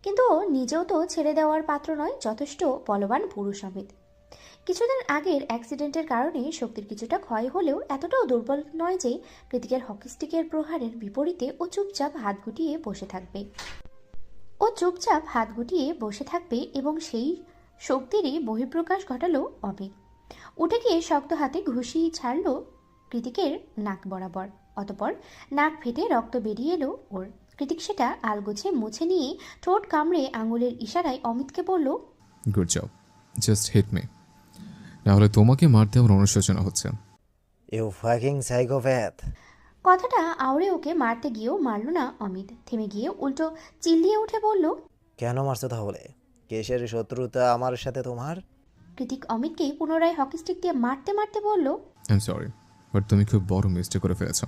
কিন্তু ও নিজেও তো ছেড়ে দেওয়ার পাত্র নয়, যথেষ্ট বলবান পুরুষ অমিত। কিছুদিন আগের অ্যাক্সিডেন্টের কারণে শক্তির কিছুটা ক্ষয় হলেও এতটাও দুর্বল নয় যে কৃতিকের হকি স্টিকের প্রহারের বিপরীতে ও চুপচাপ হাত গুটিয়ে বসে থাকবে। এবং সেই শক্তিরই বহিঃপ্রকাশ ঘটালো অমিত। উঠে গিয়ে শক্ত হাতে ঘুষি ছাড়লো কৃতিকের নাক বরাবর। অতপর নাক ফেটে রক্ত বেরিয়ে এলো ওর। কৃতিক সেটা আলগোছে মুছে নিয়ে ঠোঁট কামড়ে আঙুলের ইশারায় অমিতকে বলল, good job, just hit me, নাহলে তোমাকে মারতে আমার অনুশোচনা হচ্ছে। You fucking psychopath. কথাটা আওড়ে ওকে মারতে গিয়েও মারল না অমিত। থেমে গিয়ে উল্টো চিল্লিয়ে উঠে বলল, কেন মারছো তাহলে? কেসের শত্রুতা আমার সাথে তোমার? কৃতিক অমিতকে পুনরায় হকি স্টিক দিয়ে মারতে মারতে বলল, আই এম সরি, বাট তুমি খুব বড় মিস্টেক করে ফেলেছ।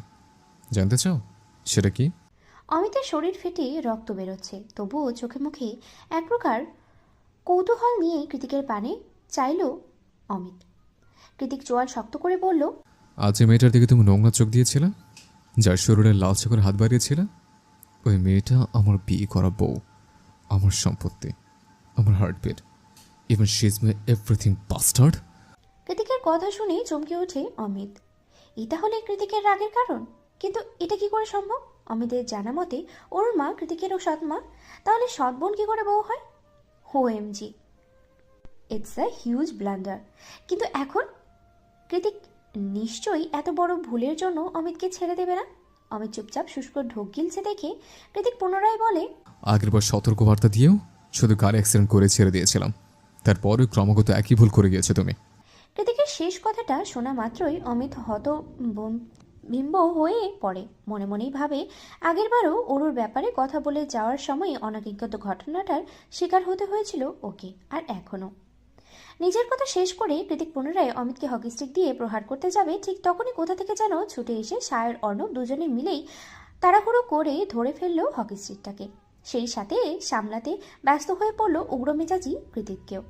জানতে চাও সেটা কি? অমিতের শরীর ফেটে রক্ত বেরোচ্ছে, তবুও চোখে মুখে এক প্রকার কৌতূহল নিয়ে কৃতিকের পানে চাইল অমিত। কৃতিক চোয়াল শক্ত করে বলল, আজ যে মেয়েটার দিকে তুমি নোংরা চোখ দিয়েছিলে, যার শরীরে লালচে করে হাত বাড়িয়েছিলে, ওই মেয়েটা আমার বিয়ে করা বউ, আমার সম্পত্তি, আমার heartbeat, even she is my everything bastard. কৃতিকের কথা শুনে চমকে ওঠে অমিত। এটা হলে কৃতিকের রাগের কারণ? কিন্তু এটা কি করে সম্ভব? অমিতের জানা মতে ওর মা কৃতিকেরও সৎ মা, তাহলে সৎ বোন কি করে বউ হয়? OMG, it's a huge blunder. কিন্তু এখন কৃতিক নিশ্চয়ই এত বড় ভুলের জন্য অমিতকে ছেড়ে দেবে না। অমিত চুপচাপ শুষ্ক ঢোক গিলছে দেখে কৃতিক পুনরায় বলে, আগের বার সতর্কবার্তা দিয়েও শুধু গাড়ি অ্যাক্সিডেন্ট করে ছেড়ে দিয়েছিলাম, তারপরে ক্রমাগত একই ভুল করে গিয়েছে তুমি। কৃতিকের শেষ কথাটা শোনা মাত্রই অমিত বিম্ব হয়ে পড়ে। মনে মনেই ভাবে, আগেরবারও অরুর ব্যাপারে কথা বলে যাওয়ার সময় অনাকাঙ্ক্ষিত ঘটনাটার শিকার হতে হয়েছিল ওকে, আর এখনও। নিজের কথা শেষ করে কৃতিক পুনরায় অমিতকে হকি স্টিক দিয়ে প্রহার করতে যাবে, ঠিক তখনই কোথা থেকে যেন ছুটে এসে সায়র অর্ণব দুজনে মিলেই তাড়াহুড়ো করে ধরে ফেললো হকি স্টিকটাকে। সেই সাথে সামলাতে ব্যস্ত হয়ে পড়লো উগ্র মেজাজি কৃতিককেও।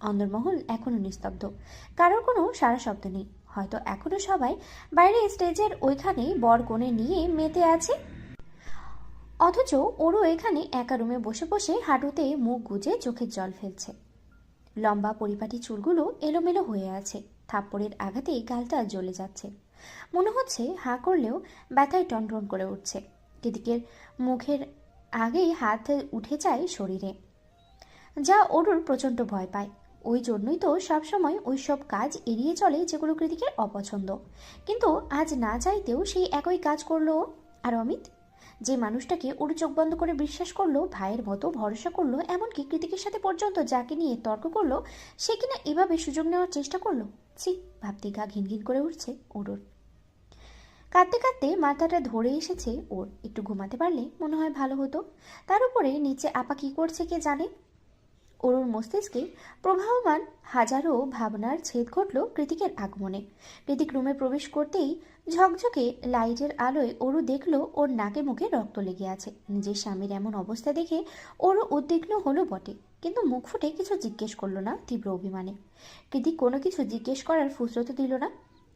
অন্দরমহল এখনো নিস্তব্ধ, কারোর কোনো সারা শব্দ নেই। হয়তো এখনো সবাই বাইরে স্টেজের ওইখানে বর কনে নিয়ে মেতে আছে, অথচ ওরও এখানে একা রুমে বসে বসে হাঁটুতে মুখ গুজে চোখের জল ফেলছে। লম্বা পরিপাটি চুলগুলো এলোমেলো হয়ে আছে, থাপ্পড়ের আঘাতে গালটা জ্বলে যাচ্ছে। মনে হচ্ছে হাঁ করলেও ব্যথায় টনটন করে উঠছে। কৃতিকের মুখের আগেই হাত উঠে যায় শরীরে, যা অরুর প্রচণ্ড ভয় পায়। ওই জন্যই তো সবসময় ওই সব কাজ এড়িয়ে চলে যেগুলো কৃতিকের অপছন্দ। কিন্তু আজ না চাইতেও সেই একই কাজ করলো ও। আর অমিত, যে মানুষটাকে ওর চোখ বন্ধ করে বিশ্বাস করলো, ভাইয়ের মতো ভরসা করলো, এমনকি কৃতিকের সাথে পর্যন্ত যাকে নিয়ে তর্ক করলো, সে কিনা এভাবে সুযোগ নেওয়ার চেষ্টা করলো। ছি, ভাবতে গা ঘিনঘিন করে উঠছে ওর। কাঁদতে কাঁদতে মাথাটা ধরে এসেছে ওর। একটু ঘুমাতে পারলে মনে হয় ভালো হতো। তার উপরে নিচে আপা কি করছে কে জানে। অরুর মস্তিষ্কে প্রবাহমান হাজারো ভাবনার ছেদ ঘটল কৃতিকের আগমনে। কৃতিক রুমে প্রবেশ করতেই ঝকঝকে লাইটের আলোয় অরু দেখল ওর নাকে মুখে রক্ত লেগে আছে। নিজের স্বামীর এমন অবস্থা দেখে অরু উদ্বিগ্ন হলো বটে, কিন্তু মুখ ফুটে কিছু জিজ্ঞেস করলো না তীব্র অভিমানে। কৃতিক কোনো কিছু জিজ্ঞেস করার ফুসরত দিল না।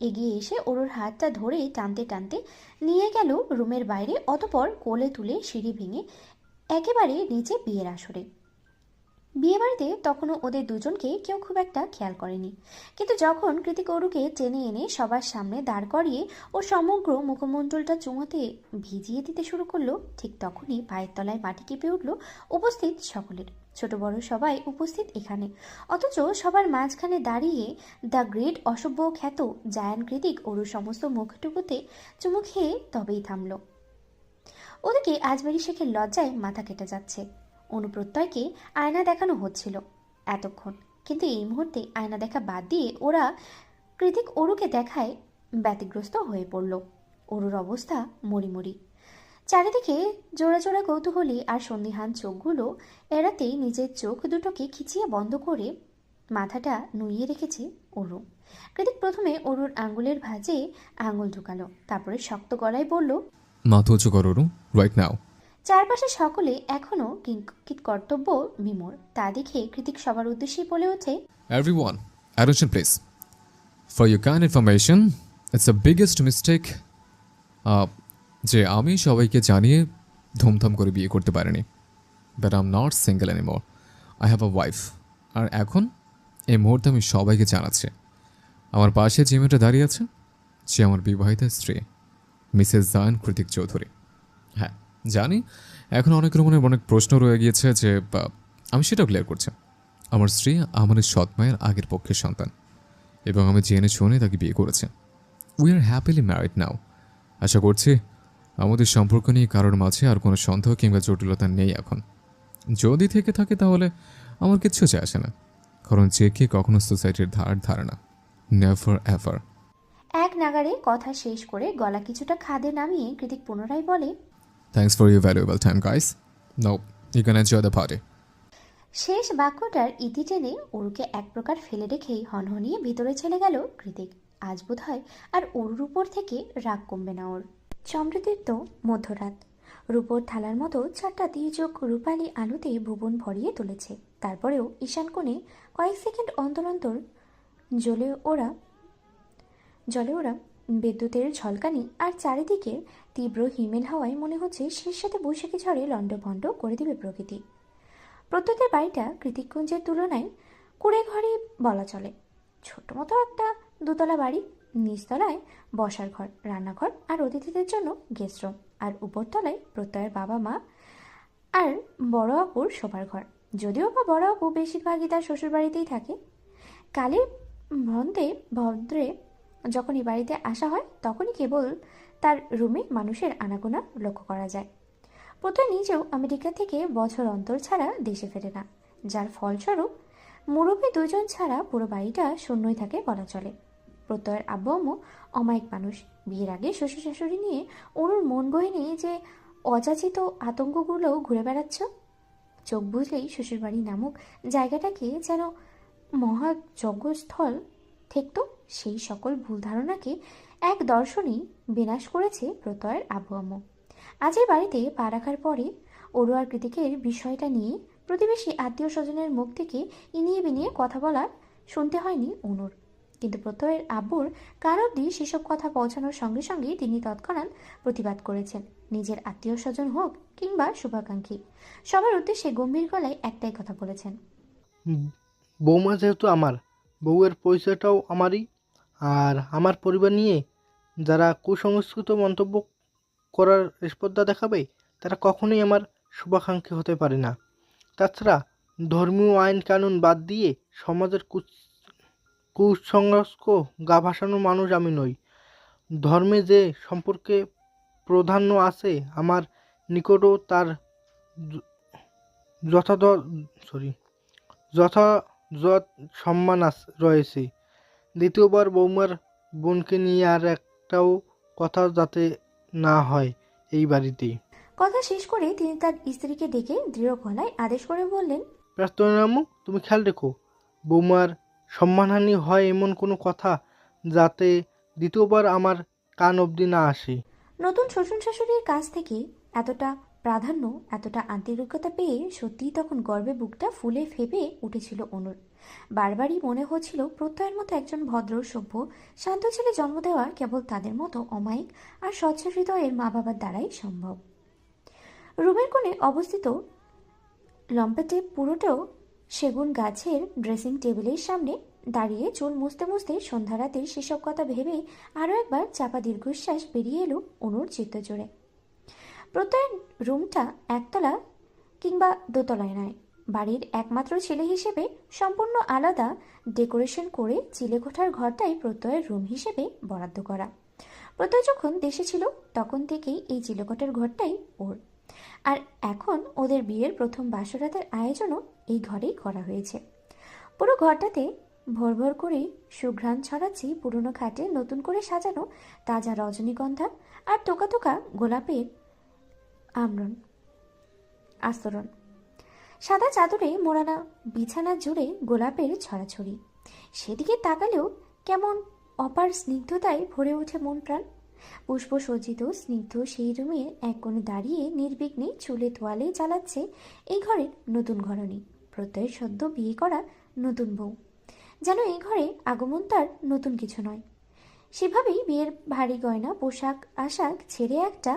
এগিয়ে এসে অরুর হাতটা ধরে টানতে টানতে নিয়ে গেল রুমের বাইরে, অতপর কোলে তুলে সিঁড়ি ভেঙে একেবারে নিচে বিয়ের আসরে। বিয়েবাড়িতে তখনও ওদের দুজনকে কেউ খুব একটা খেয়াল করেনি, কিন্তু যখন কৃতিক অরুকে টেনে এনে সবার সামনে দাঁড় করিয়ে ও সমগ্র মুখমণ্ডলটা চুমোতে ভিজিয়ে দিতে শুরু করলো, ঠিক তখনই পায়ের তলায় মাটি কেঁপে উঠল উপস্থিত সকলের। ছোট বড় সবাই উপস্থিত এখানে, অথচ সবার মাঝখানে দাঁড়িয়ে দ্য গ্রেট অসভ্য খ্যাত জায়ান কৃতিক অরুর সমস্ত মুখটুকুতে চুমু খেয়ে তবেই থামল। ওদিকে আজমেরি শেখের লজ্জায় মাথা কেটে যাচ্ছে। অনুপ্রত্যয়কে আয়না দেখানো হচ্ছিল এতক্ষণ, কিন্তু এই মুহূর্তে আয়না দেখা বাদ দিয়ে ওরা কৃতিক অরুকে দেখায় ব্যতিগ্রস্ত হয়ে পড়ল। অরুর অবস্থা মরিমরি। চারিদিকে জোড়া জোড়া কৌতূহলী আর সন্দিহান চোখগুলো এড়াতেই নিজের চোখ দুটোকে খিচিয়ে বন্ধ করে মাথাটা নুইয়ে রেখেছে অরু। কৃতিক প্রথমে অরুর আঙ্গুলের ভাঁজে আঙুল ঢুকালো, তারপরে শক্ত গলায় বলল, মাথা উঁচু করো রাইট নাও। চারপাশে সকলে এখনো কিংকিত কর্তব্য বিমূঢ়। তা দেখে কৃতিক সবার উদ্দেশ্যেই বলে ওঠে, Everyone, attention please. For your kind information, it's the biggest mistake যে আমি সবাইকে জানিয়ে ধুমধাম করে বিয়ে করতে পারিনি। But I am not single anymore. I have a wife. আর এখন এই মুহূর্তে আমি সবাইকে জানাচ্ছি, আমার পাশে যে মেয়েটা দাঁড়িয়ে আছে সে আমার বিবাহিতা স্ত্রী, মিসেস জায়ান কৃতিক চৌধুরী। হ্যাঁ, জানি এখন অনেকের মনে অনেক প্রশ্ন রয়ে গিয়েছে যে আমি সেটাও ক্লিয়ার করছি। আমার স্ত্রী আমার এই সৎ মায়ের আগের পক্ষের সন্তান এবং আমি জেনে শুনে তাকে বিয়ে করেছি। উই আর হ্যাপিলি ম্যারিড নাও। আশা করছি আমাদের সম্পর্ক নিয়ে কারোর মাঝে আর কোনো সন্দেহ কিংবা জটিলতা নেই এখন। যদি থেকে থাকে তাহলে আমার কিচ্ছু চাই আসে না, কারণ যে কে কখনো সোসাইটির ধার ধারে না। Never ever. এক নাগাড়ে কথা শেষ করে গলা কিছুটা খাদে নামিয়ে কৃতিক পুনরায় বলে, thanks for your valuable time guys. Now you can enjoy the party. শেষ বাক্যটার ইতি টেনে অরুকে এক প্রকার ফেলে রেখেই হনহনিয়ে ভিতরে চলে গেল কৃতিক। আজ বোধ হয় আর অরুর উপর থেকে রাগ কমবে না ওর। সমৃদ্ধির মধ্যরাত। রূপোর থালার মতো 4টা তির্যক রূপালী আলোতে ভুবন ভরিয়ে তুলেছে। তারপরেও ঈশান কোণে কয়েক সেকেন্ড অন্তর অন্তর জ্বলে ওরা বিদ্যুতের ঝলকানি, আর চারিদিকের তীব্র হিমেল হাওয়ায় মনে হচ্ছে শেষ সাথে বৈশাখী ঝড়ে লণ্ডভণ্ড করে দেবে প্রকৃতি। প্রত্যেকের বাড়িটা কৃতিককুঞ্জের তুলনায় কুড়ে ঘরই বলা চলে। ছোট মতো একটা দোতলা বাড়ি, নিচতলায় বসার ঘর, রান্নাঘর আর অতিথিদের জন্য গেস্ট রুম, আর উপরতলায় প্রত্যয়ের বাবা মা আর বড় আপুর শোবার ঘর। যদিও বা বড় আপু বেশিরভাগই তার শ্বশুর বাড়িতেই থাকে। কালের ভদ্রে যখন এই বাড়িতে আসা হয় তখনই কেবল তার রুমে মানুষের আনাগোনা লক্ষ্য করা যায়। প্রত্যয় নিজেও আমেরিকা থেকে বছর অন্তর ছাড়া দেশে ফেরে না, যার ফলস্বরূপ মুরব্বী 2জন ছাড়া পুরো বাড়িটা শূন্যই থাকে বলা চলে। প্রত্যয়ের আব্বু আম্মু অমায়িক মানুষ। বিয়ের আগে শ্বশুর শাশুড়ি নিয়ে ওর মন বহেনি যে অযাচিত আতঙ্কগুলো ঘুরে বেড়াচ্ছ। চোখ বুঝলেই শ্বশুরবাড়ি নামক জায়গাটাকে যেন মহাযজ্ঞস্থল ঠেকত। সেই সকল ভুল ধারণাকে এক দর্শনেই বিনাশ করেছে প্রত্যয়ের আব্বু আম্মু। আজ এই বাড়িতে পা রাখার পরে অরু আর কৃতিকের বিষয়টা নিয়ে প্রতিবেশী আত্মীয় স্বজনের মুখ থেকে ইনিয়ে বিনিয়ে কথা বলা শুনতে হয়নি অনুর। কিন্তু প্রত্যয়ের আব্বুর কান অবধি সেসব কথা পৌঁছানোর সঙ্গে সঙ্গেই তিনি তৎক্ষণাৎ প্রতিবাদ করেছেন। নিজের আত্মীয় স্বজন হোক কিংবা শুভাকাঙ্ক্ষী, সবার উদ্দেশ্যে গম্ভীর গলায় একটাই কথা বলেছেন। বৌমা যেহেতু আমার, বউয়ের পরিচয়টাও আমারই। আর আমার পরিবার নিয়ে যারা কুসংস্কৃত মন্তব্য করার স্পর্ধা দেখাবে তারা কখনোই আমার শুভাকাঙ্ক্ষী হতে পারে না। তাছাড়া ধর্মীয় আইন কানুন বাদ দিয়ে সমাজের কুসংস্কার গা ভাসানো মানুষ আমি নই। ধর্মে যে সম্পর্কে প্রাধান্য আছে আমার নিকটও তার যথাযথ সম্মান রয়েছে। দ্বিতীয়বার বৌমার বোনকে নিয়ে আর একটাও কথা যাতে না হয় এই বাড়িতে। কথা শেষ করে তিনি তার স্ত্রীকে ডেকে দৃঢ় গলায় আদেশ করে বললেন, প্রার্থনামু, তুমি খেয়াল রেখো বৌমার সম্মানহানি হয় এমন কোনো কথা যাতে দ্বিতীয়বার আমার কান অবধি না আসে। নতুন শ্বশুর শাশুড়ির কাছ থেকে এতটা প্রাধান্য, এতটা আন্তরিকতা পেয়ে সত্যিই তখন গর্বে বুকটা ফুলে ফেপে উঠেছিল অনুর। বারবারই মনে হচ্ছিল প্রত্যয়ের মতো একজন ভদ্র, সভ্য, শান্ত ছেলে জন্ম দেওয়া কেবল তাদের মতো অমায়িক আর স্বচ্ছ হৃদয়ের মা বাবার দ্বারাই সম্ভব। রুমের কোণে অবস্থিত লম্পেটে পুরোটাও সেগুন গাছের ড্রেসিং টেবিলের সামনে দাঁড়িয়ে চুল মুছতে মুছতে সন্ধ্যা রাতের সেসব কথা ভেবেই আরও একবার চাপা দীর্ঘশ্বাস বেরিয়ে এলো অনুর চিত্তজোড়ে। প্রত্যয়ের রুমটা একতলা কিংবা দোতলায় নয়, বাড়ির একমাত্র ছেলে হিসেবে সম্পূর্ণ আলাদা ডেকোরেশন করে চিলেকোঠার ঘরটাই প্রত্যয়ের রুম হিসেবে বরাদ্দ করা। প্রত্যয় যখন দেশে ছিল তখন থেকেই এই চিলেকোঠার ঘরটাই ওর। আর এখন ওদের বিয়ের প্রথম বাসরাতের আয়োজনও এই ঘরেই করা হয়েছে। পুরো ঘরটাতে ভর ভর করে সুঘ্রাণ ছড়াচ্ছে পুরনো খাটে নতুন করে সাজানো তাজা রজনীগন্ধা আর টোকা টোকা গোলাপের আস্তরণ। সাদা চাদরে মোড়ানো বিছানা জুড়ে গোলাপের ছড়াছড়ি। সেদিকে তাকালেও কেমন অপার স্নিগ্ধতায় ভরে ওঠে মন প্রাণ। পুষ্পসজ্জিত স্নিগ্ধ সেই রুমের এক কোণে দাঁড়িয়ে নির্বিঘ্নে চুলে তোয়ালে জ্বালাচ্ছে এই ঘরের নতুন ঘরণী, প্রত্যয়ের সদ্য বিয়ে করা নতুন বউ। যেন এই ঘরে আগমন তার নতুন কিছু নয়, সেভাবেই বিয়ের ভারী গয়না পোশাক আশাক ছেড়ে একটা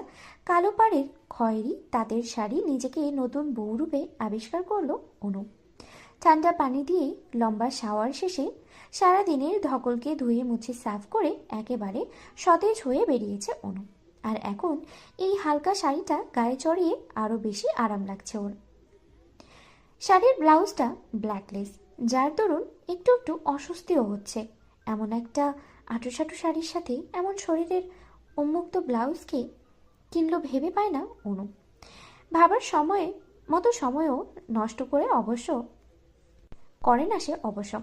কালো পাড়ের খয়েরি তাঁতের শাড়ি নিজেকে নতুন বউরূপে আবিষ্কার করলো অনু। ঠান্ডা পানি দিয়ে লম্বা শাওয়ার শেষে সারাদিনের ধকলকে ধুয়ে মুছে সাফ করে একেবারে সতেজ হয়ে বেরিয়েছে অনু। আর এখন এই হালকা শাড়িটা গায়ে চড়িয়ে আরও বেশি আরাম লাগছে ওর। শাড়ির ব্লাউজটা ব্ল্যাকলেস, যার দরুন একটু একটু অস্বস্তিও হচ্ছে। এমন একটা আঁটুসাঁটু শাড়ির সাথে এমন শরীরের উন্মুক্ত ব্লাউজকে কিনলো ভেবে পায় না অনু। ভাবার সময়ও নষ্ট করে না সে অবশ্য।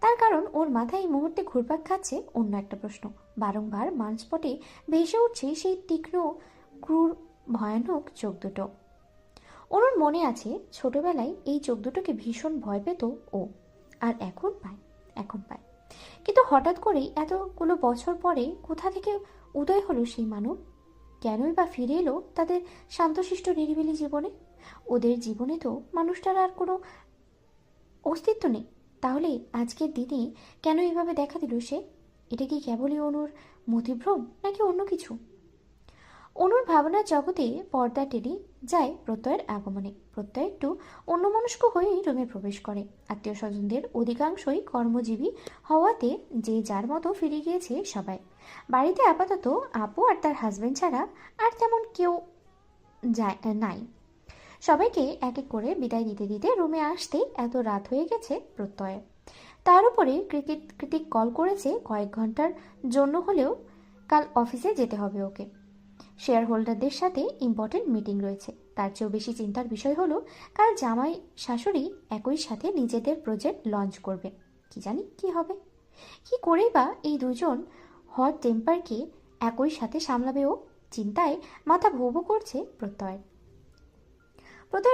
তার কারণ ওর মাথায় এই মুহূর্তে ঘুরপাক খাচ্ছে অন্য একটা প্রশ্ন। বারংবার মানস্পটে ভেসে উঠছে সেই তীক্ষ্ণ ক্রূর ভয়ানক চোখ দুটো। ওর মনে আছে ছোটবেলায় এই চোখ দুটোকে ভীষণ ভয় পেত ও, আর এখন পায়। কিন্তু হঠাৎ করেই এতগুলো বছর পরে কোথা থেকে উদয় হলো সেই মানব? কেনই বা ফিরে এলো তাদের শান্তশিষ্ট নিরিবিলি জীবনে? ওদের জীবনে তো মানুষটার আর কোনো অস্তিত্ব নেই। তাহলে আজকের দিনে কেন এভাবে দেখা দিল সে? এটা কি কেবলই অনুর মতিভ্রম নাকি অন্য কিছু? অনুর ভাবনার জগতে পর্দা টেনে যায় প্রত্যয়ের আগমনে। প্রত্যয় একটু অন্যমনস্ক হয়েই রুমে প্রবেশ করে। আত্মীয় স্বজনদের অধিকাংশই কর্মজীবী হওয়াতে যে যার মতো ফিরে গিয়েছে সবাই। বাড়িতে আপাতত আপু আর তার হাজবেন্ড ছাড়া আর তেমন কেউ নাই। সবাইকে এক এক করে বিদায় দিতে দিতে রুমে আসতে এত রাত হয়ে গেছে প্রত্যয়ের। তার উপরে কৃতিক কল করেছে কয়েক ঘন্টার জন্য হলেও কাল অফিসে যেতে হবে ওকে। শেয়ার হোল্ডারদের সাথে ইম্পর্টেন্ট মিটিং রয়েছে। তার চেয়েও বেশি চিন্তার বিষয় হলো কাল জামাই শাশুড়ি একই সাথে নিজেদের প্রজেক্ট লঞ্চ করবে। কি জানি কি হবে, কি করেই বা এই দুজন হট টেম্পারকে একই সাথে সামলাবে ও। চিন্তায় মাথা ভো ভো করছে প্রত্যয়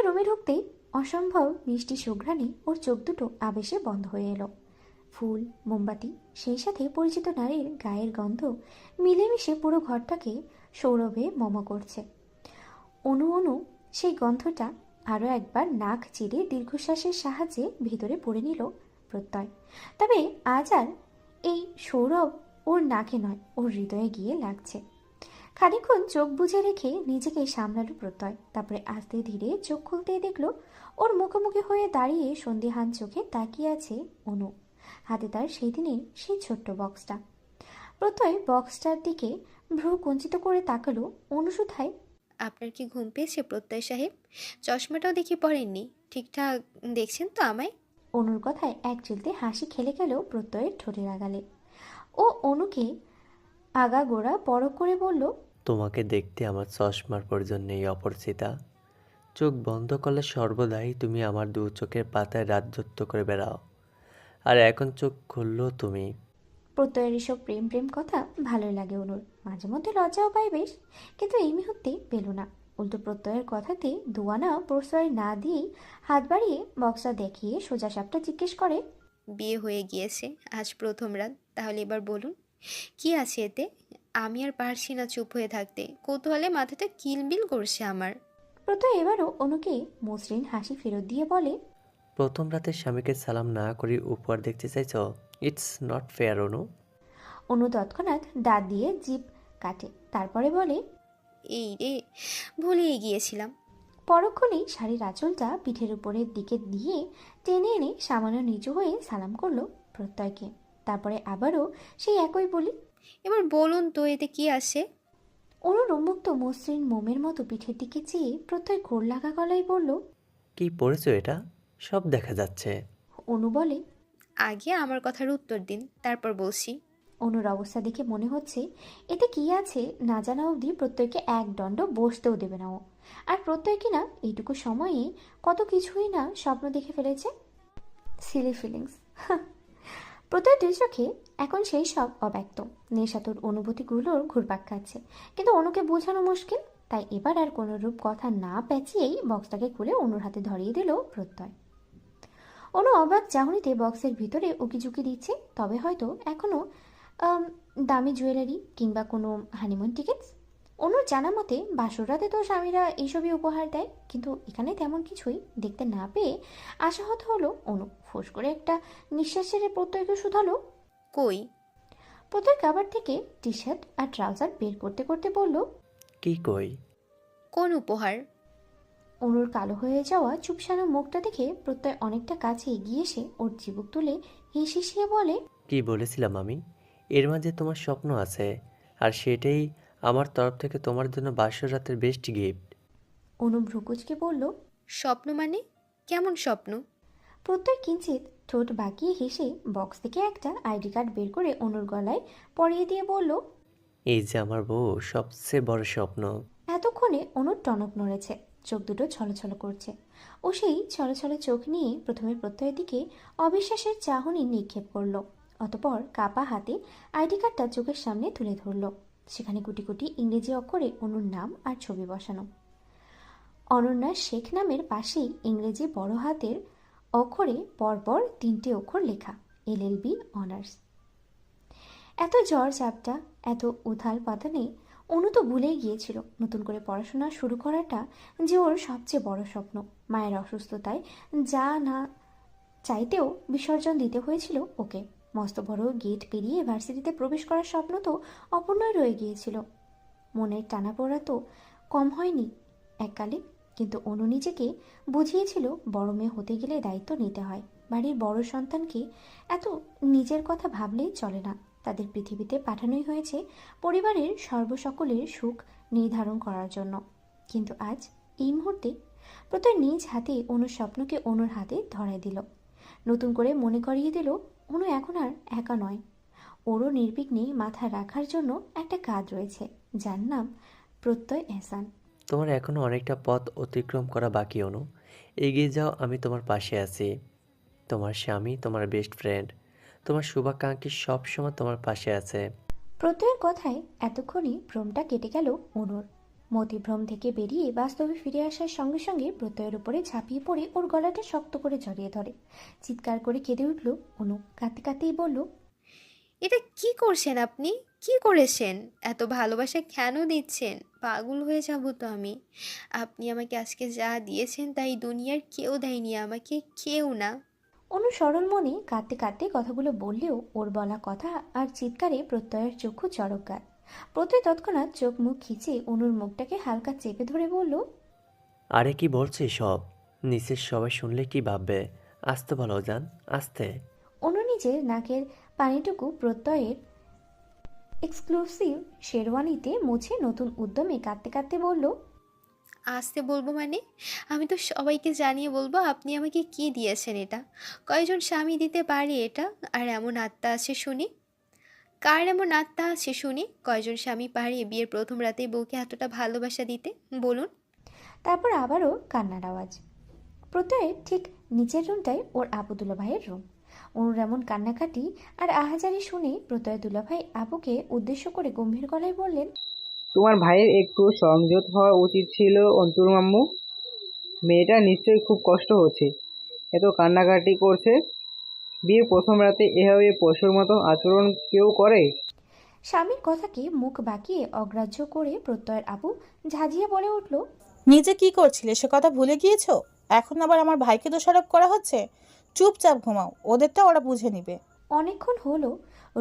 রুমে ঢুকতেই অসম্ভব মিষ্টি সুঘ্রাণে ওর চোখ দুটো আবেশে বন্ধ হয়ে এলো। ফুল, মোমবাতি, সেই সাথে পরিচিত নারীর গায়ের গন্ধ মিলেমিশে পুরো ঘরটাকে সৌরভে মম করছে। অনু সেই গন্ধটা আরও একবার নাক চিরে দীর্ঘশ্বাসের সাহায্যে ভিতরে পড়ে নিল প্রত্যয়। তবে আজ আর এই সৌরভ ওর নাকে নয়, ওর হৃদয়ে গিয়ে লাগছে। খানিকক্ষণ চোখ বুজে রেখে নিজেকে সামলালো প্রত্যয়। তারপরে আস্তে ধীরে চোখ খুলতেই দেখলো ওর মুখোমুখি হয়ে দাঁড়িয়ে সন্দেহান চোখে তাকিয়ে আছে অনু। হাতে তার সেই দিনের সেই ছোট্ট বক্সটা। প্রত্যয় বক্সটার দিকে ভ্রু কুঞ্চিত করে তাকালো অনুসুধায়। আপনার কি ঘুম পেয়েছে প্রত্যয় সাহেব? চশমাটাও দেখি পড়েননি, ঠিকঠাক দেখছেন তো আমায়? অনুর কথায় এক চিলতে হাসি খেলে গেল প্রত্যয়ের ঠোঁটের আগালে। ও অনুকে আগাগোড়া পরখ করে বলল, তোমাকে দেখতে আমার চশমার প্রয়োজন নেই অপরিচিতা। চোখ বন্ধ করলে সর্বদাই তুমি আমার দু চোখের পাতায় রাজত্ব করে বেড়াও, আর এখন চোখ খুললো তুমি। প্রত্যয়ের এসব প্রেম কথা ভালোই লাগে অনুর। মাঝে মধ্যে লজ্জাও পায় বেশ, কিন্তু এই মুহূর্তে পেল না। উল্টো প্রত্যয়ের কথাতে দুয়ানা প্রশ্রয় না দিয়েই হাত বাড়িয়ে বক্সটা দেখিয়ে সোজা সাপটা জিজ্ঞেস করে, বিয়ে হয়ে গিয়েছে, আজ প্রথম রাত, তাহলে এবার বলুন কি আছে এতে? আমি আর পারছি না চুপ হয়ে থাকতে, কৌতূহলে মাথাটা কিলবিল করছে আমার। প্রত্যয় এবারও অনুকে মসৃণ হাসি ফেরত দিয়ে বলে, প্রথম রাতে স্বামীকে সালাম না করে উপহার দেখতে চাইছ? ইটস নট ফেয়ার অনু। অনু তৎক্ষণাৎ দাঁত দিয়ে জিভ কাটে, তারপরে বলে, এই রে, ভুলেই গিয়েছিলাম। পরক্ষণেই শাড়ির আঁচলটা পিঠের উপরের দিকে দিয়ে টেনে এনে সামান্য নিচু হয়ে সালাম করলো প্রত্যয়কে। তারপরে আবারও সেই একই বলি, এবার বলুন তো এতে কি আছে? অনুর উন্মুক্ত মসৃণ মোমের মতো পিঠের দিকে চেয়ে প্রত্যয় ঘোর লাগা গলায় বলল, কি পড়েছো এটা? সব দেখা যাচ্ছে। অনু বলে, আগে আমার কথার উত্তর দিন, তারপর বলছি। অনুর অবস্থা দেখে মনে হচ্ছে এতে কি আছে না জানা অবধি প্রত্যয়কে এক দণ্ড বসতেও দেবে না ও। আর প্রত্যয় কিনা এইটুকু সময়ে কত কিছুই না স্বপ্ন দেখে ফেলেছে। Silly feelings. প্রত্যয় দুই চোখে এখন সেই সব অব্যক্ত নেশাতুর অনুভূতিগুলোর ঘুরপাক খাচ্ছে, কিন্তু অনুকে বোঝানো মুশকিল। তাই এবার আর কোনো রূপ কথা না পেঁচিয়েই বক্সটাকে খুলে অনুর হাতে ধরিয়ে দিল প্রত্যয়। অনু অবাক চাহনিতে বক্সের ভিতরে উকিঝুঁকি দিচ্ছে। তবে হয়তো এখনো দামি জুয়েলারি কিংবা কোনো হানিমুন টিকিটস। অনুর জানা মতে বাসর রাতে তো স্বামীরা এইসবই উপহার দেয়, কিন্তু এখানে তেমন কিছুই দেখতে না পেয়ে আশাহত হলো অনু। ফোঁস করে একটা নিঃশ্বাস ছেড়ে প্রত্যয়কে শুধালো, কই? প্রত্যয় কাবার থেকে টি শার্ট আর ট্রাউজার বের করতে করতে বলল, কি কই? কোন উপহার? অনুর কালো হয়ে যাওয়া চুপসানো মুখটা দেখে প্রত্যয় অনেকটা কাছে এগিয়ে এসে ওর চিবুক তুলে হিসিয়ে বলে, কি বলেছিলাম আমি? এর মাঝে তোমার স্বপ্ন আছে, আর সেটাই আমার তরফ থেকে তোমার জন্য বাসর রাতের বেস্ট গিফট। অনু ভ্রুকুচকে বলল। স্বপ্ন মানে? কেমন স্বপ্ন? প্রত্যয় কিঞ্চিত ঠোঁট বাঁকিয়ে হেসে বক্স থেকে একটা আইডি কার্ড বের করে অনুর গলায় পরিয়ে দিয়ে বলল। এই যে আমার বউ, সবচেয়ে বড় স্বপ্ন। এতক্ষণে অনুর টনক নড়েছে, চোখ দুটো ছলছল করছে। ও সেই ছলছলে চোখ নিয়ে প্রথমে প্রত্যয়ের দিকে অবিশ্বাসের চাহনি নিক্ষেপ করলো, অতপর কাপা হাতে আইডি কার্ডটা চোখের সামনে তুলে ধরলো। সেখানে গুটি গুটি ইংরেজি অক্ষরে অনুর নাম আর ছবি বসানো। অনন্যা শেখ নামের পাশেই ইংরেজি বড় হাতের অক্ষরে পরপর 3টে অক্ষর লেখা, LLB অনার্স। এত জ্বর চাপটা, এত উথাল পাতানে অনু তো ভুলেই গিয়েছিল নতুন করে পড়াশোনা শুরু করাটা যে ওর সবচেয়ে বড় স্বপ্ন। মায়ের অসুস্থতায় যা না চাইতেও বিসর্জন দিতে হয়েছিল ওকে। মস্ত বড় গেট পেরিয়ে ভার্সিটিতে প্রবেশ করার স্বপ্ন তো অপূর্ণই রয়ে গিয়েছিল। মনের টানাপোড়া তো কম হয়নি এককালে, কিন্তু অনু নিজেকে বুঝিয়েছিল বড় মেয়ে হতে গেলে দায়িত্ব নিতে হয়। বাড়ির বড় সন্তানকে এত নিজের কথা ভাবলেই চলে না। তাদের পৃথিবীতে পাঠানোই হয়েছে পরিবারের সর্বসকলের সুখ নির্ধারণ করার জন্য। কিন্তু আজ এই মুহূর্তে প্রত্যয় নিজ হাতে অনুর স্বপ্নকে অনুর হাতে ধরাই দিল। নতুন করে মনে করিয়ে দিল অনু এখন আর একা নয়। ওরও নির্বিঘ্নে মাথা রাখার জন্য একটা কাজ রয়েছে, যার নাম প্রত্যয় এহসান। তোমার এখনো অনেকটা পথ অতিক্রম করা বাকি অনু। এগিয়ে যাও, আমি তোমার পাশে আছি। তোমার স্বামী, তোমার বেস্ট ফ্রেন্ড, তোমার শুভাকাঙ্ক্ষী সবসময় তোমার পাশে আছে। প্রত্যয়ের কথায় এতক্ষণে ভ্রমটা কেটে গেল অনুর। মতিভ্রম থেকে বেরিয়ে বাস্তবে ফিরে আসার সঙ্গে সঙ্গে প্রত্যয়ের উপরে ঝাঁপিয়ে পড়ে ওর গলাটা শক্ত করে জড়িয়ে ধরে। চিৎকার করে কেঁদে উঠল অনু, কাঁদতে কাঁদতেই বলল, এটা কি করছেন আপনি? কি করেছেন? এত ভালোবাসা কেন দিচ্ছেন? পাগল হয়ে যাব তো আমি। আপনি আমাকে আজকে যা দিয়েছেন তাই দুনিয়ার কেউ দেয়নি আমাকে, কেউ না। অনু সরল মনে কাঁদতে কাঁদতে কথাগুলো বললেও ওর বলা কথা আর চিৎকারে প্রত্যয়ের চক্ষু চড়কগাছ। প্রত্যয় তৎক্ষণাৎ চোখ মুখ খিচে অনুর মুখটাকে হালকা চেপে ধরে বলল, আরে কি বলছে সব? নিচের সবাই শুনলে কি ভাববে? আস্তে বলো জান, আস্তে। অনু নিজের নাকের পানিটুকু প্রত্যয়ের এক্সক্লুসিভ শেরওয়ানিতে মুছে নতুন উদ্যমে কাঁদতে কাঁদতে বলল, আসতে বলবো মানে? আমি তো সবাইকে জানিয়ে বলবো আপনি আমাকে কি দিয়েছেন এটা। কয়জন স্বামী দিতে পারে এটা? আর এমন আত্মা আছে শুনি? কার এমন আত্মা আছে শুনি? কয়জন স্বামী পারে বিয়ের প্রথম রাতেই বউকে এতটা ভালোবাসা দিতে? বলুন। তারপর আবারও কান্নার আওয়াজ। প্রত্যয়ের ঠিক নিচের রুমটাই ওর আবু দুলাভাইয়ের রুম। অনুর এমন কান্নাকাটি আর আহাজারি শুনে প্রত্যয় দুলাভাই আবুকে উদ্দেশ্য করে গম্ভীর গলায় বললেন, তোমার ভাইয়ের একটু সংযত হওয়া উচিত ছিল অন্তুর মাম্মু। মেয়েটা নিশ্চয়ই খুব কষ্ট হচ্ছে, এত কান্নাকাটি করছে। বিয়ে প্রথম রাতে এভাবে পশুর মতো আচরণ কেউ করে? স্বামীর কথাকে মুখ বাঁকিয়ে অগ্রাহ্য করে প্রত্যয়ের আবু ঝাঁঝিয়ে বলে উঠল, নিজে কি করছিলে সে কথা ভুলে গিয়েছো? এখন আবার আমার ভাইকে দোষারোপ করা হচ্ছে। চুপচাপ ঘুমাও, ওদেরটা ওরা বুঝে নিবে। অনেকক্ষণ হলো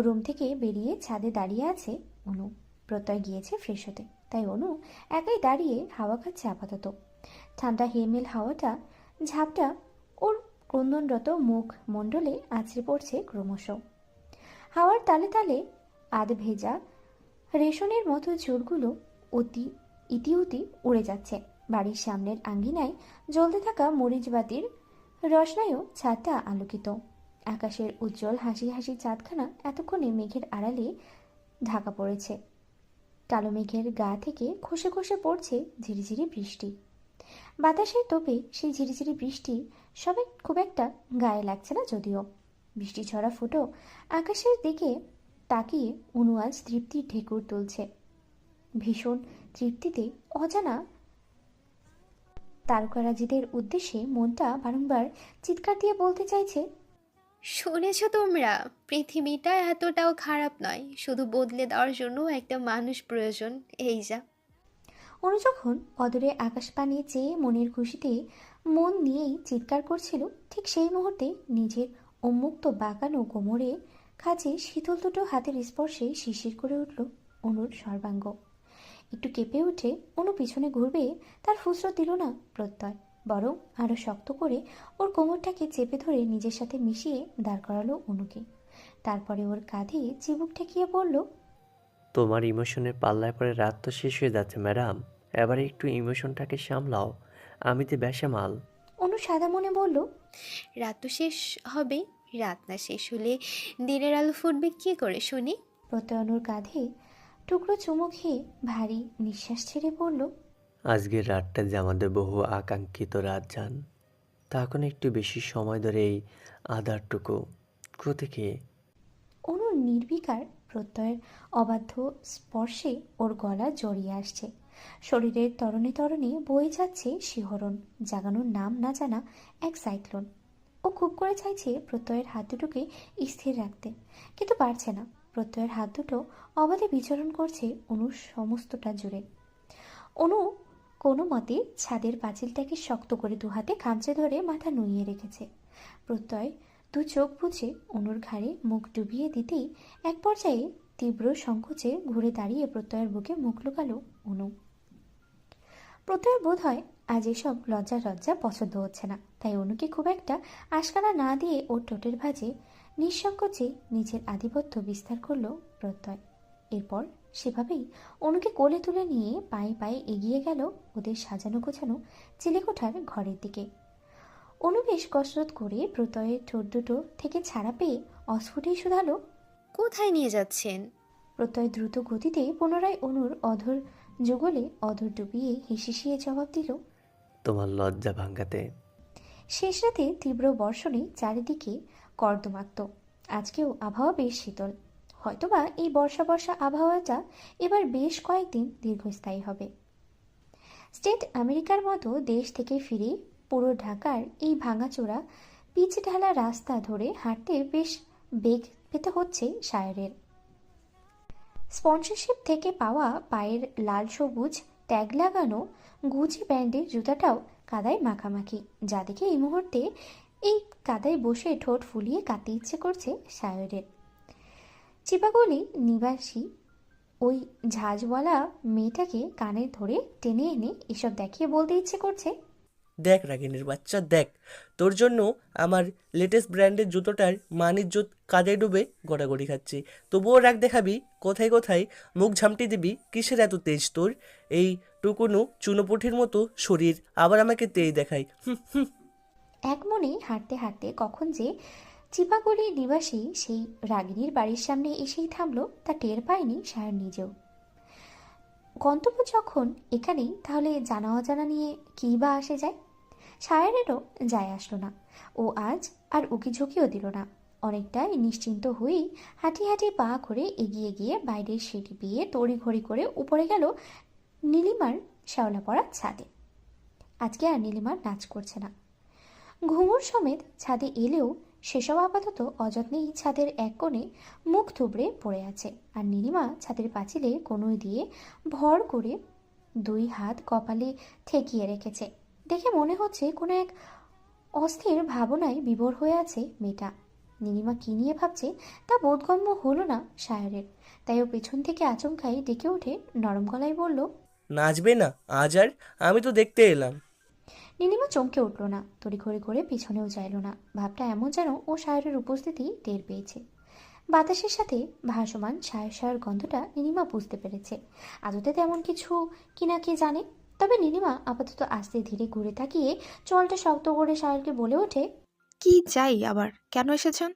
রুম থেকে বেরিয়ে ছাদে দাঁড়িয়ে আছে অনু। প্রত্যয় গিয়েছে ফ্রেশ হতে, তাই অনু একাই দাঁড়িয়ে হাওয়া খাচ্ছে আপাতত। ঠান্ডা হিমেল হাওয়াটা ঝাপটা ওর ক্রন্দনরত মুখ মণ্ডলে আছড়ে পড়ছে ক্রমশ। হাওয়ার তালে তালে আধ ভেজা রেশনের মতো চুলগুলো ইতিউতি উড়ে যাচ্ছে। বাড়ির সামনের আঙ্গিনায় জ্বলতে থাকা মরিচবাতির রসনায়ও ছাদটা আলোকিত। আকাশের উজ্জ্বল হাসি হাসি চাঁদখানা এতক্ষণে মেঘের আড়ালে ঢাকা পড়েছে। কালো মেঘের গা থেকে খসে খসে পড়ছে ঝিরিঝিরি বৃষ্টি। বাতাসের তোপে সেই ঝিরিঝিরি বৃষ্টি সবে খুব একটা গায়ে লাগছে না যদিও। বৃষ্টি ঝরা ফুটো আকাশের দিকে তাকিয়ে অনু আজ তৃপ্তির ঢেকুর তুলছে। ভীষণ তৃপ্তিতে অজানা তারকারাজিদের উদ্দেশ্যে মনটা বারংবার চিৎকার দিয়ে বলতে চাইছে, শুনেছো তোমরা? পৃথিবীটা এতটাও খারাপ নয়, শুধু বদলে দেওয়ার জন্য একটা মানুষ প্রয়োজন। এই যা। অনু যখন অদূরে আকাশ পানে চেয়ে মনের খুশিতে মন নিয়েই চিৎকার করছিল, ঠিক সেই মুহূর্তে নিজের উন্মুক্ত বাঁকানো কোমরে কাছে শীতল দুটো হাতের স্পর্শে শিরশির করে উঠল অনুর সর্বাঙ্গ। একটু কেঁপে উঠে অনু পিছনে ঘুরবে তার ফুসরো দিল না প্রত্যয়, বরং আরো শক্ত করে ওর কোমরটাকে চেপে ধরে নিজের সাথে মিশিয়ে দাঁড় করালো অনুকে। তারপরে ওর কাঁধে চিবুক ঠেকিয়ে বলল, তোমার ইমোশনের পাল্লায় পরে রাত তো শেষ হয়ে যাচ্ছে ম্যাডাম, এবার একটু ইমোশনটাকে সামলাও, আমি তো বেসামাল। অনু সাদা মনে বলল, রাত তো শেষ হবে, রাত না শেষ হলে দিনের আলো ফুটবে কী করে শুনি? প্রত্যয় অনুর কাঁধে টুকরো চুমু খেয়ে ভারী নিঃশ্বাস ছেড়ে বলল, আজকের রাতটা যে আমাদের বহু আকাঙ্ক্ষিত রাত যান, তখন একটু বেশি সময় ধরে এই আধারটুকু কোথেকে। অনুর নির্বিকার প্রত্যয়ের অবাধ্য স্পর্শে ওর গলা জড়িয়ে আসছে। শরীরের তরণে তরণে বয়ে যাচ্ছে শিহরণ, জাগানোর নাম না জানা এক সাইক্লোন। ও খুব করে চাইছে প্রত্যয়ের হাত দুটোকে স্থির রাখতে, কিন্তু পারছে না। প্রত্যয়ের হাত দুটো অবাধে বিচরণ করছে অনুর সমস্তটা জুড়ে। অনু কোনো মতে ছাদের পাঁচিলটাকে শক্ত করে দু হাতে খামচে ধরে মাথা নুইয়ে রেখেছে। প্রত্যয় দু চোখ বুজে অনুর ঘাড়ে মুখ ডুবিয়ে দিতেই এক পর্যায়ে তীব্র সংকোচে ঘুরে দাঁড়িয়ে প্রত্যয়ের বুকে মুখ লুকালো অনু। প্রত্যয়ের বোধ হয় আজ এসব লজ্জা লজ্জা পছন্দ হচ্ছে না, তাই অনুকে খুব একটা আশকারা না দিয়ে ওর ঠোঁটের ভাঁজে নিঃসংকোচে নিজের আধিপত্য বিস্তার করলো প্রত্যয়। এরপর সেভাবেই অনুকে কোলে তুলে নিয়ে পায়ে পায়ে এগিয়ে গেল ওদের সাজানো গোছানো চিলেকোঠার ঘরের দিকে। অনু বেশ কসরত করে প্রত্যয়ের ঠোঁট দুটো থেকে ছাড়া পেয়ে অস্ফুটেই শুধালো, কোথায় নিয়ে যাচ্ছেন? প্রত্যয় দ্রুত গতিতে পুনরায় অনুর অধর যুগলে অধর ডুবিয়ে হিসিয়ে জবাব দিল, তোমার লজ্জা ভাঙাতে। শেষ রাতে তীব্র বর্ষণে চারিদিকে কর্দমাক্ত। আজকেও আবহাওয়া বেশ শীতল। হয়তোবা এই বর্ষা বর্ষা আবহাওয়াটা এবার বেশ কয়েকদিন দীর্ঘস্থায়ী হবে। স্টেট আমেরিকার মতো দেশ থেকে ফিরে পুরো ঢাকার এই ভাঙাচোরা পিচ ঢালা রাস্তা ধরে হাঁটতে বেশ বেগ পেতে হচ্ছে সায়রের। স্পন্সরশিপ থেকে পাওয়া পায়ের লাল সবুজ ট্যাগ লাগানো গুচি ব্র্যান্ডের জুতাটাও কাদায় মাখামাখি, যা দেখে এই মুহূর্তে এই কাদায় বসে ঠোঁট ফুলিয়ে কাঁদতে ইচ্ছে করছে সায়রের। চিপাগলি নিবাসী ওই ঝাঁঝওয়ালা মেয়েটাকে কানে ধরে টেনে এনে এসব দেখিয়ে বলতে ইচ্ছে করছে, দেখ রাগিনীর বাচ্চা দেখ, তোর জন্য আমার লেটেস্ট ব্র্যান্ডের জুতোটার মানিজ্জত কাঁদে ডুবে গড়াগড়ি খাচ্ছে, তবুও রাগ দেখাবি, কোথায় কোথায় মুখ ঝামটি দিবি, কিসের এত তেজ তোর? এই টুকুনো চুনোপুঠির মতো শরীর আবার আমাকে তেজ দেখাই, হুম হুম। এক মনে হাঁটতে হাঁটতে কখন যে চিপাগলি নিবাসী সেই রাগিনীর বাড়ির সামনে এসেই থামলো তা টের পায়নি সায়র নিজেও। গন্তব্য যখন এখানেই, তাহলে জানা অজানা নিয়ে কী বা আসে যায়? সায়রেরও যায় আসলো না। ও আজ আর উকিঝুঁকিও দিল না। অনেকটাই নিশ্চিন্ত হয়েই হাঁটি হাঁটি পা করে এগিয়ে গিয়ে বাইরের সিঁড়ি বিয়ে তড়িঘড়ি করে উপরে গেল নীলিমার শ্যাওলা পড়া ছাদে। আজকে আর নীলিমার নাচ করছে না। ঘুঙুর সমেত ছাদে এলেও সেসব আপাতত অযত্নেই ছাদের এক কোণে মুখ থুবড়ে পড়ে আছে, আর নীলিমা ছাদের পাঁচিলে কোনোই দিয়ে ভর করে দুই হাত কপালে ঠেকিয়ে রেখেছে। দেখে মনে হচ্ছে কোনো এক অস্থির ভাবনায় বিভোর হয়ে আছে মেয়েটা। নীলিমা কী নিয়ে ভাবছে তা বোধগম্য হলো না সায়রের, তাই ও পেছন থেকে আচমকাই ডেকে উঠে নরম গলায় বলল, নাচবে না আজ আর? আমি তো দেখতে এলাম। নীলিমা চমকে উঠল না, তড়িঘড়ি করে পিছনেও চাইল না। ভাবটা এমন যেন ও সায়রের উপস্থিতি টের পেয়েছে। বাতাসের সাথে ভাসমান সায়র সায়র গন্ধটা নীলিমা বুঝতে পেরেছে। আদতে তেমন কিছু কিনা কে জানে। তবে নীলিমা আপাতত আস্তে ধীরে ঘুরে তাকিয়ে চলটা শক্ত করে সায়রকে বলে ওঠে, কি চাই আবার, কেন এসেছেন?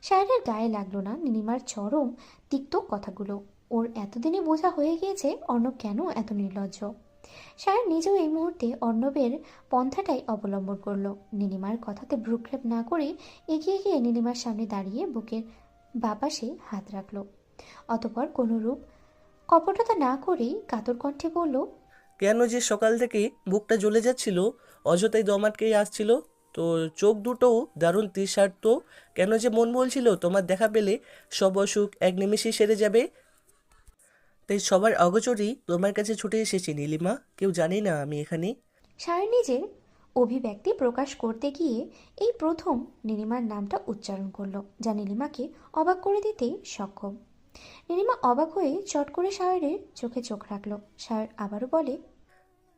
সায়রের গায়ে লাগলো না নীলিমার চরম তিক্ত কথাগুলো। ওর এতদিনে বোঝা হয়ে গিয়েছে অর্ণব কেন এত নির্লজ্জ। সায়র নিজেও এই মুহূর্তে অর্ণবের পন্থাটাই অবলম্বন করলো। নীলিমার কথাতে ভ্রুক্ষেপ না করে এগিয়ে গিয়ে নীলিমার সামনে দাঁড়িয়ে বুকের বাপাশে হাত রাখলো। অতপর কোনোরূপ কপটতা না করেই কাতর কণ্ঠে বলল, কেন যে সকাল থেকে বুকটা জ্বলে যাচ্ছিল, অযথাই দম আটকেই আসছিল, তো চোখ দুটোও দারুণ তৃষার্ত। কেন যে মন বলছিল তোমার দেখা পেলে সব অসুখ এক নিমেষেই সেরে যাবে, তাই সবার অগোচরেই তোমার কাছে ছুটে এসেছি নীলিমা, কেউ জানি না আমি এখানে। সায়র নিজের অভিব্যক্তি প্রকাশ করতে গিয়ে এই প্রথম নীলিমার নামটা উচ্চারণ করলো, যা নীলিমাকে অবাক করে দিতে সক্ষম। নীলিমা অবাক হয়ে চট করে সায়রের চোখে চোখ রাখলো। সায়র আবারও বলে,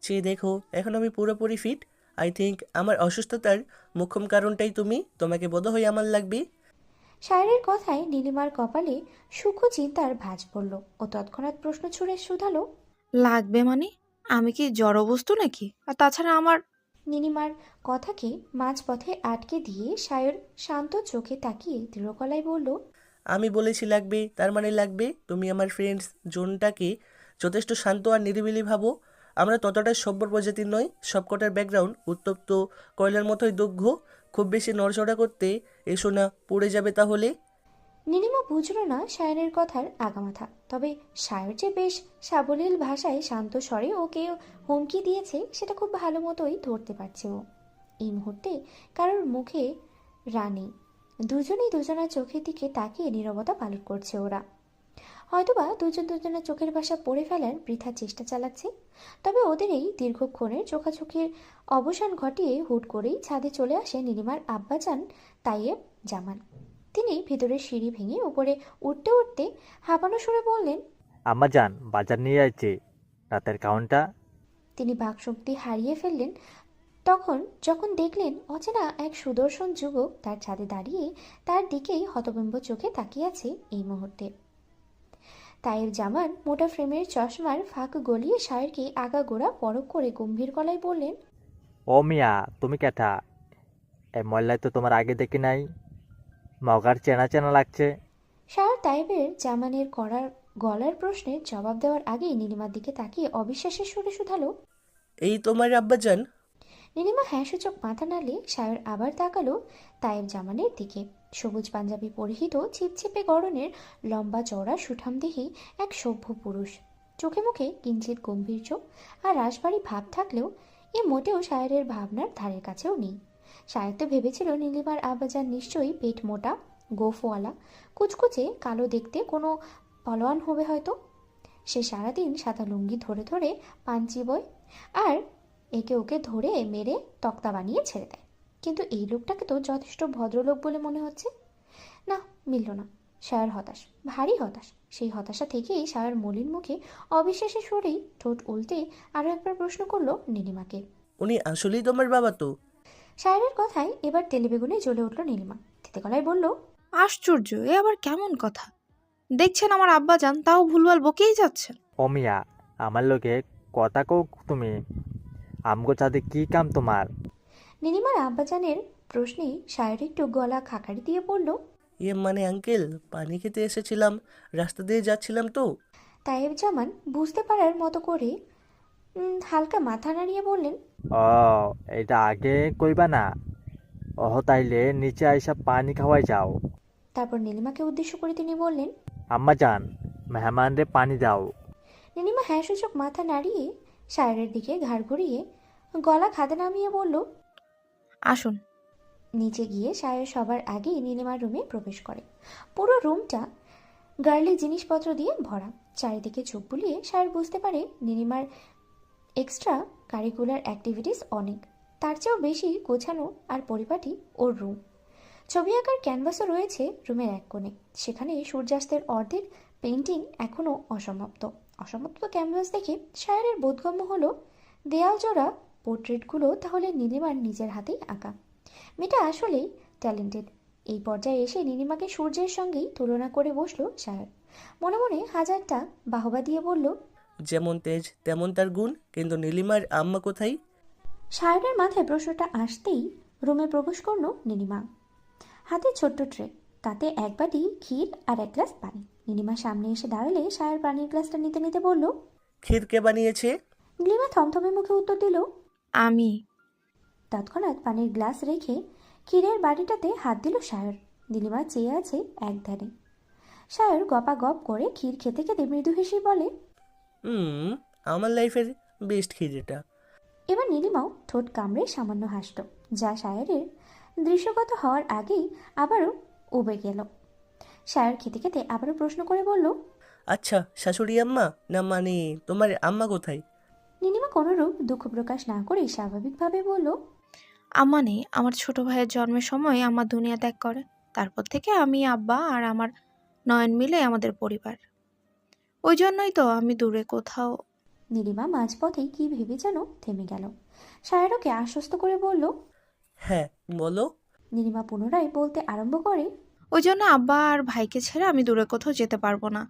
চেয়ে দেখো, এখন আমি পুরোপুরি ফিট। আই থিঙ্ক আমার অসুস্থতার মোক্ষম কারণটাই তুমি। তোমাকে বোধহয় আমার লাগবে। সায়রের কথায় নীলিমার কপালে সূক্ষ্ম চিন্তার ভাঁজ পড়ল। ও তৎক্ষণাৎ প্রশ্ন ছুড়ে শুধালো, লাগবে মানে? আমি কি জড়বস্তু নাকি? আর তাছাড়া আমার নীলিমার কথাকে মাঝপথে আটকে দিয়ে সায়র শান্ত চোখে তাকিয়ে দৃঢ় গলায় বলল, আমি বলেছি লাগবে, তার মানে লাগবে। তুমি আমার ফ্রেন্ডস জোনটাকে যথেষ্ট শান্ত আর নিরিবিলি ভাবো। আমরা ততটা সভ্য প্রজাতির নই। সবকটার ব্যাকগ্রাউন্ড উত্তপ্ত কয়লার মতোই দগ্ধ। খুব বেশি নড়চড়া করতে এসো না, পড়ে যাবে তাহলে। নীলিমা বুঝল না সায়রের কথার আগামাথা। তবে সায়র যে বেশ সাবলীল ভাষায় শান্ত স্বরে ওকে হুমকি দিয়েছে সেটা খুব ভালো মতোই ধরতে পারছে ও। এই মুহূর্তে কারোর মুখে রানী, দুজনেই দুজনের চোখের দিকে তাকিয়ে নীরবতা পালন করছে ওরা। হয়তোবা দুজন দুজনের চোখের ভাষা পড়ে ফেলার বৃথা চেষ্টা চালাচ্ছে। তবে ওদের এই দীর্ঘক্ষণের চোখাচোখির অবসান ঘটিয়ে হুট করেই ছাদে চলে আসে নীলিমার আব্বাজান তাইয়েব জামান। তিনি ভিতরের সিঁড়ি ভেঙে উপরে উঠতে উঠতে হাঁপানো সুরে বললেন, আম্মা যান, বাজার নিয়ে যাচ্ছি, রাতের কাউন্টটা। তিনি বাকশক্তি হারিয়ে ফেললেন যখন দেখলেন অচেনা এক সুদর্শন যুবক তার ছাদে দাঁড়িয়ে তার দিকেই হতভম্ব চোখে তাকিয়ে আছে এই মুহূর্তে। তাইয়েব জামান মোটা ফ্রেমের চশমার ফাঁক গলিয়ে সায়রকে আগাগোড়া পরখ করে গম্ভীর গলায় বললেন, ও মিয়া, তুমি কেঠা? এই মহল্লায় তো তোমার আগে দেখি নাই, মগার চেনা চেনা লাগছে। সায়র তাইবের জামানের গলার প্রশ্নের জবাব দেওয়ার আগেই নীলিমার দিকে তাকিয়ে অবিশ্বাসের সুরে শুধালো, এই তোমার আব্বাজান? নীলিমা হ্যাঁসূচক মাথা নাড়লে সায়র আবার তাকালো তাইব জামানের দিকে। সবুজ পাঞ্জাবি পরিহিত ছিপছিপে গড়নের লম্বা চওড়া সুঠামদেহী এক সভ্য পুরুষ। চোখে মুখে কিঞ্চিত গম্ভীর্য আর রাশভারী ভাব থাকলেও এ মোটেও সায়রের ভাবনার ধারের কাছেও নেই। সায়র তো ভেবেছিল নীলিমার আব্বাজান নিশ্চয়ই পেট মোটা, গোফওয়ালা, কুচকুচে কালো দেখতে কোনো পলোয়ান হবে হয়তো। সে সারাদিন সাদা লুঙ্গি ধরে ধরে পান চিবোয় আর একে ওকে ধরে মেরে তক্তা বানিয়ে ছেড়ে দেয়। কিন্তু এই লোকটাকে তো যথেষ্ট ভদ্রলোক বলে মনে হচ্ছে না। মিলল না। সায়র হতাশ, ভারী হতাশ। সেই হতাশা থেকেই সায়র মলিন মুখে অবিশ্বাসের সুরেই ঠোঁট উল্টে আরও একবার প্রশ্ন করলো নীলিমাকে, উনি আসলেই তোমার বাবা তো? সায়রের কথায় এবার তেলেবেগুনে জ্বলে উঠল নীলিমা। তেতে গলায় বলল, আশ্চর্য, এ আবার কেমন কথা? দেখছেন আমার আব্বাজান, তাও ভুলভাল বকেই যাচ্ছেন। ও মিয়া, আমার লোকে কথা কও তুমি। আমগো চাঁদে কি কাম তোমার? নীলিমার আব্বাজানের প্রশ্নে সায়র একটু গলা খাকারি দিয়ে বলল, মানে আঙ্কেল, পানি খেতে এসেছিলাম, রাস্তা দিয়ে যাচ্ছিলাম তো। তাইব জামান বুঝতে পারার মতো করে হালকা মাথা নাড়িয়ে বললেন, ও, এটা আগে কইবা না? ওহ, তাইলে নিচে আইসা পানি খাওয়াই যাও। তারপর নীলিমাকে উদ্দেশ্য করে তিনি বললেন, আম্মা যান, মেহমানরে পানি দাও। নীলিমা হ্যাঁসূচক মাথা নাড়িয়ে সায়রের দিকে ঘাড় ঘুরিয়ে গলা খাদে নামিয়ে বলল, আসুন। নিচে গিয়ে সায়র সবার আগেই নীলিমার রুমে প্রবেশ করে। পুরো রুমটা গার্লি জিনিসপত্র দিয়ে ভরা। চারিদিকে চোখ বুলিয়ে সায়র বুঝতে পারে নীলিমার এক্সট্রা কারিকুলার অ্যাক্টিভিটিস অনেক। তার চেয়েও বেশি গোছানো আর পরিপাটি ওর রুম। ছবি আঁকার ক্যানভাসও রয়েছে রুমের এক কোণে। সেখানে সূর্যাস্তের অর্ধেক পেন্টিং এখনও অসমাপ্ত ক্যানভাস দেখে সায়রের বোধগম্য হলো দেয়াল জোড়া পোর্ট্রেটগুলো তাহলে নীলিমার নিজের হাতেই আঁকা। মেয়েটা আসলেই ট্যালেন্টেড। এই পর্যায়ে এসে নীলিমাকে সূর্যের সঙ্গেই তুলনা করে বসলো সায়র। মনে মনে হাজারটা বাহবা দিয়ে বলল, যেমন তেজ তেমন তার গুণ। কিন্তু নীলিমার আম্মা কোথায়? সায়রের মাথায় প্রশ্নটা আসতেই রুমে প্রবেশ করলো নীলিমা। হাতে ছোট্ট ট্রে, তাতে এক বাটি ক্ষীর আর এক গ্লাস পানি। নীলিমা সামনে এসে দাঁড়ালে সায়র পানির গ্লাসটা নিতে নিতে বলল, ক্ষীর কে বানিয়েছে? নীলিমা থমথমে মুখে উত্তর দিল, আমি। তৎক্ষণাৎ পানির গ্লাস রেখে ক্ষীরের বাটিটাতে হাত দিল সায়র। নীলিমা চেয়ে আছে এক ধ্যানে। সায়র গপা গপ করে ক্ষীর খেতে খেতে মৃদু হেসে বলে, আমার লাইফের বেস্ট ক্ষীর এটা। এবার নীলিমাও ঠোঁট কামড়ে সামান্য হাসল, যা সায়রের দৃশ্যগত হওয়ার আগেই আবারও উবে গেল। সায়র খেতে খেতে আবারও প্রশ্ন করে বলল, আচ্ছা, শাশুড়ি আম্মা না মানে তোমার আম্মা কোথায়? নীলিমা কোনোরূপ দুঃখ প্রকাশ না করে স্বাভাবিকভাবে বলল, আম্মা নেই। আমার ছোট ভাইয়ের জন্মের সময় আম্মা দুনিয়া ত্যাগ করে। তারপর থেকে আমি, আব্বা আর আমার নয়ন মিলে আমাদের পরিবার। ওই জন্যই তো আমি দূরে কোথাও। নীলিমা মাঝপথেই কি ভেবে যেন থেমে গেল। সায়রকে আশ্বস্ত করে বলল। হ্যাঁ, বলো। নীলিমা পুনরায় বলতে আরম্ভ করে। ওই জন্য আব্বা আর ভাইকে ছেড়ে আমি দূরে কোথাও যেতে পারবো না।